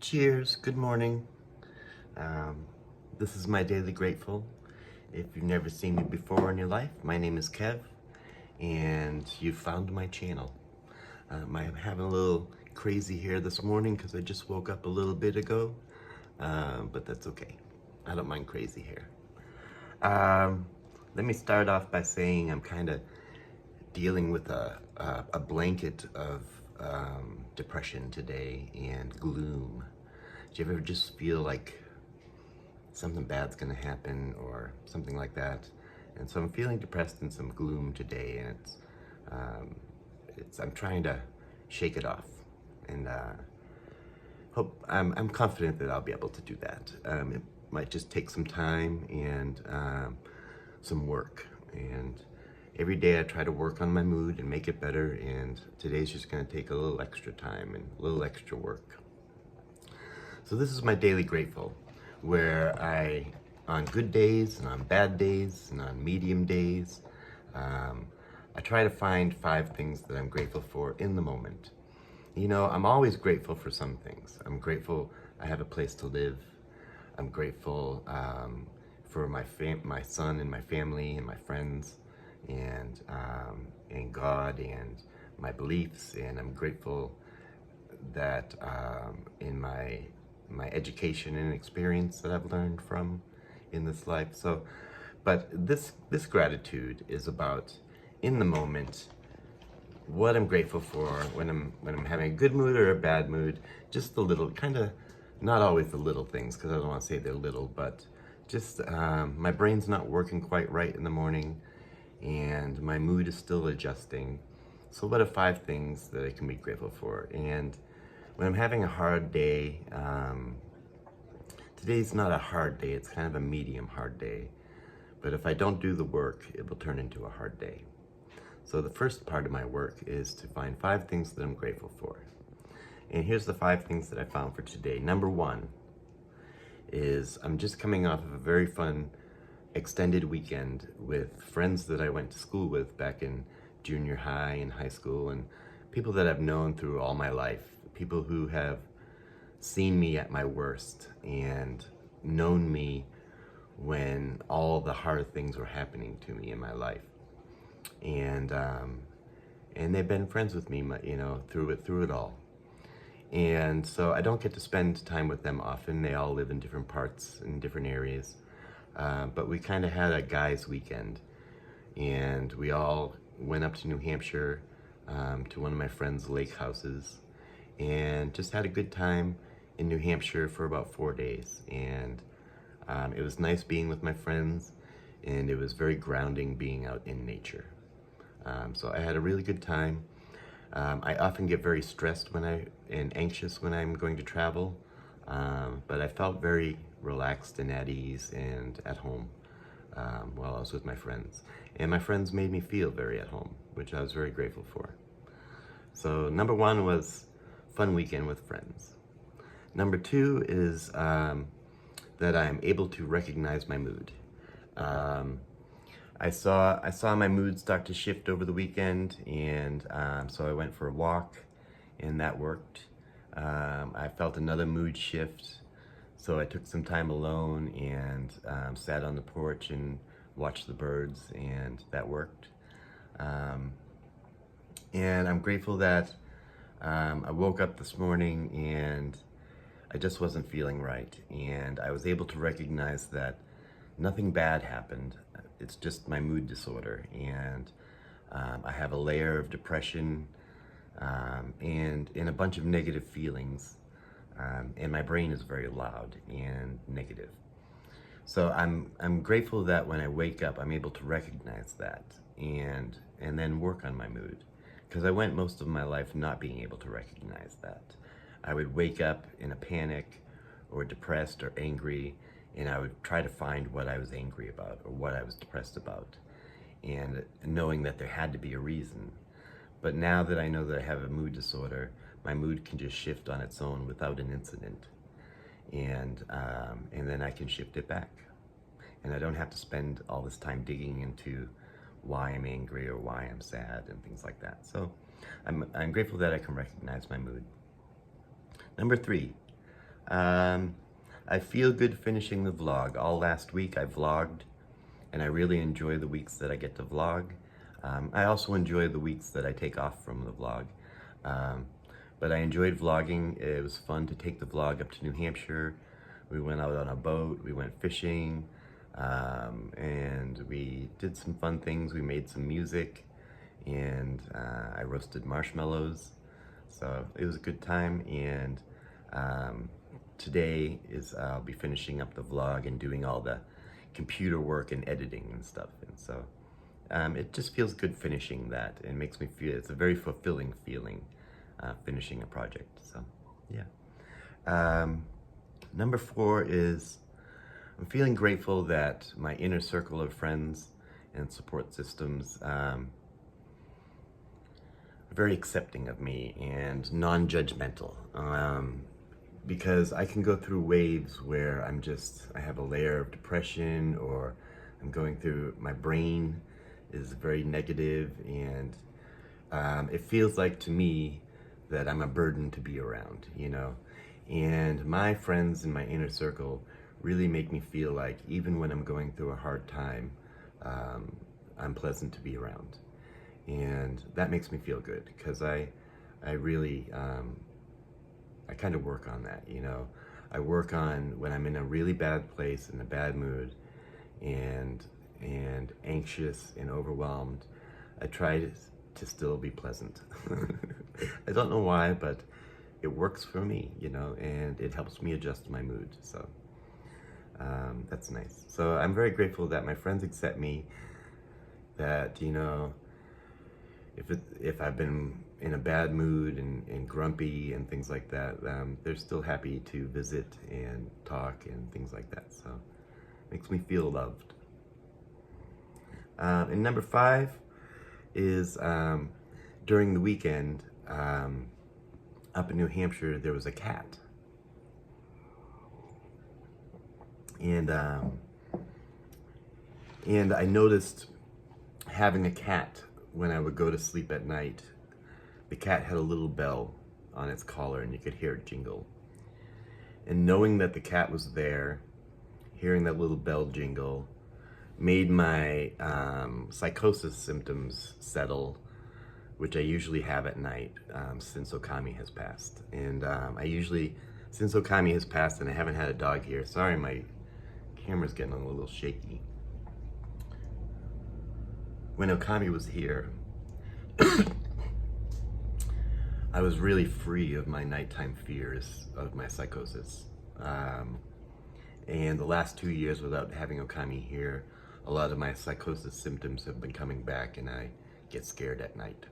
Cheers, good morning. Um, this is my Daily Grateful. If you've never seen me before in your life, my name is Kev, and you found my channel. I'm having a little crazy hair this morning because I just woke up a little bit ago, but that's okay. I don't mind crazy hair. Let me start off by saying I'm kind of dealing with a blanket of depression today and gloom. Do you ever just feel like something bad's gonna happen or something like that? And so I'm feeling depressed and some gloom today, and I'm trying to shake it off, and I'm confident that I'll be able to do that. It might just take some time and some work, and every day I try to work on my mood and make it better, and today's just gonna take a little extra time and a little extra work. So this is my Daily Grateful, where on good days and on bad days and on medium days, I try to find 5 things that I'm grateful for in the moment. You know, I'm always grateful for some things. I'm grateful I have a place to live. I'm grateful for my son and my family and my friends, and God and my beliefs. And I'm grateful that in my education and experience that I've learned from in this life. So, but this gratitude is about in the moment, what I'm grateful for when I'm having a good mood or a bad mood. Just the little kind of, not always the little things, because I don't want to say they're little, but just my brain's not working quite right in the morning, and my mood is still adjusting. So what are 5 things that I can be grateful for? And when I'm having a hard day, today's not a hard day, it's kind of a medium hard day. But if I don't do the work, it will turn into a hard day. So the first part of my work is to find 5 things that I'm grateful for. And here's the 5 things that I found for today. Number 1 is I'm just coming off of a very fun extended weekend with friends that I went to school with back in junior high and high school, and people that I've known through all my life, people who have seen me at my worst and known me when all the hard things were happening to me in my life. And they've been friends with me, you know, through it all. And so I don't get to spend time with them often. They all live in different parts, in different areas. But we kind of had a guys' weekend, and we all went up to New Hampshire to one of my friends' lake houses, and just had a good time in New Hampshire for about 4 days. And it was nice being with my friends, and it was very grounding being out in nature. So I had a really good time. I often get very stressed and anxious when I'm going to travel, but I felt very relaxed and at ease and at home while I was with my friends. And my friends made me feel very at home, which I was very grateful for. So number 1 was fun weekend with friends. Number 2 is that I'm able to recognize my mood. I saw my mood start to shift over the weekend, and so I went for a walk, and that worked. I felt another mood shift, so I took some time alone and sat on the porch and watched the birds, and that worked. And I'm grateful that I woke up this morning and I just wasn't feeling right, and I was able to recognize that nothing bad happened. It's just my mood disorder, and I have a layer of depression and a bunch of negative feelings, and my brain is very loud and negative. So I'm grateful that when I wake up, I'm able to recognize that and then work on my mood, because I went most of my life not being able to recognize that. I would wake up in a panic or depressed or angry, and I would try to find what I was angry about or what I was depressed about, and knowing that there had to be a reason. But now that I know that I have a mood disorder, my mood can just shift on its own without an incident, and then I can shift it back, and I don't have to spend all this time digging into why I'm angry or why I'm sad and things like that. So I'm grateful that I can recognize my mood. Number 3, I feel good finishing the vlog. All last week I vlogged, and I really enjoy the weeks that I get to vlog. I also enjoy the weeks that I take off from the vlog. But I enjoyed vlogging. It was fun to take the vlog up to New Hampshire. We went out on a boat, we went fishing, and we did some fun things. We made some music, and I roasted marshmallows. So it was a good time, and today I'll be finishing up the vlog and doing all the computer work and editing and stuff. And so it just feels good finishing that. It makes me feel, it's a very fulfilling feeling finishing a project. So yeah. Number 4 is I'm feeling grateful that my inner circle of friends and support systems are very accepting of me and non-judgmental. Because I can go through waves where I have a layer of depression, or I'm going through, my brain is very negative, and it feels like to me that I'm a burden to be around, you know? And my friends in my inner circle really make me feel like even when I'm going through a hard time, I'm pleasant to be around. And that makes me feel good, because I really, I kind of work on that, you know. I work on when I'm in a really bad place, in a bad mood, and anxious and overwhelmed. I try to still be pleasant. I don't know why, but it works for me, you know, and it helps me adjust my mood. So that's nice. So I'm very grateful that my friends accept me. That, you know, if I've been in a bad mood and grumpy and things like that, they're still happy to visit and talk and things like that. So it makes me feel loved. And number 5 is during the weekend up in New Hampshire, there was a cat. And I noticed having a cat, when I would go to sleep at night, the cat had a little bell on its collar and you could hear it jingle. And knowing that the cat was there, hearing that little bell jingle, made my psychosis symptoms settle, which I usually have at night since Okami has passed. And since Okami has passed and I haven't had a dog here, sorry, my camera's getting a little shaky. When Okami was here, I was really free of my nighttime fears of my psychosis. And the last 2 years without having Okami here, a lot of my psychosis symptoms have been coming back and I get scared at night.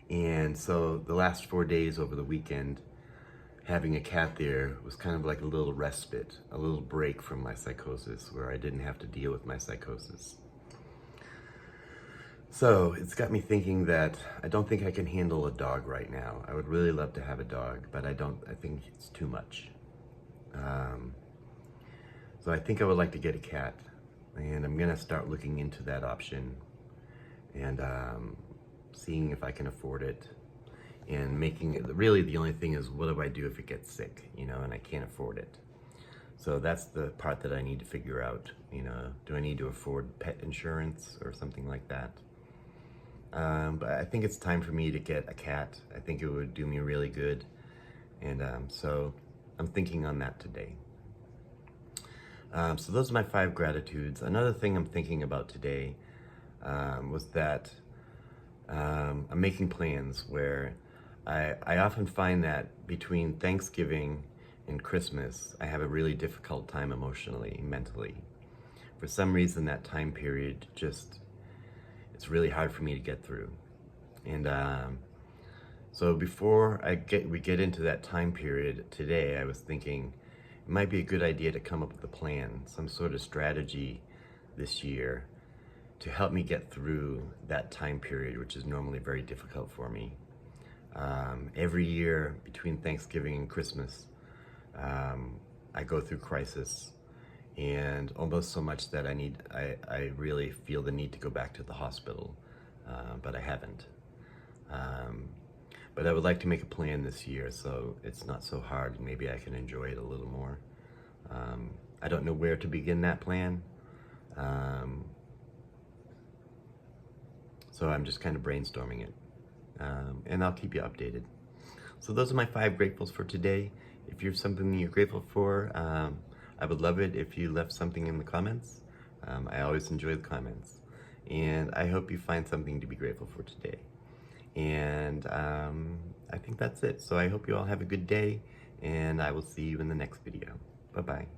And so the last 4 days over the weekend, having a cat there was kind of like a little respite, a little break from my psychosis, where I didn't have to deal with my psychosis. So it's got me thinking that I don't think I can handle a dog right now. I would really love to have a dog, but I think it's too much. So I think I would like to get a cat, and I'm gonna start looking into that option and seeing if I can afford it, and making it, really the only thing is, what do I do if it gets sick, you know, and I can't afford it. So that's the part that I need to figure out, you know, do I need to afford pet insurance or something like that? But I think it's time for me to get a cat. I think it would do me really good. And so I'm thinking on that today. So those are my 5 gratitudes. Another thing I'm thinking about today was that I'm making plans where I often find that between Thanksgiving and Christmas, I have a really difficult time emotionally, mentally. For some reason, that time period it's really hard for me to get through. And so before we get into that time period today, I was thinking it might be a good idea to come up with a plan, some sort of strategy this year to help me get through that time period, which is normally very difficult for me. Every year between Thanksgiving and Christmas, I go through crisis, and almost so much that I really feel the need to go back to the hospital, but I haven't. But I would like to make a plan this year so it's not so hard and maybe I can enjoy it a little more. I don't know where to begin that plan. So I'm just kind of brainstorming it. And I'll keep you updated. So those are my 5 gratefuls for today. If you're something you're grateful for, I would love it if you left something in the comments. I always enjoy the comments. And I hope you find something to be grateful for today. And I think that's it. So I hope you all have a good day, and I will see you in the next video. Bye-bye.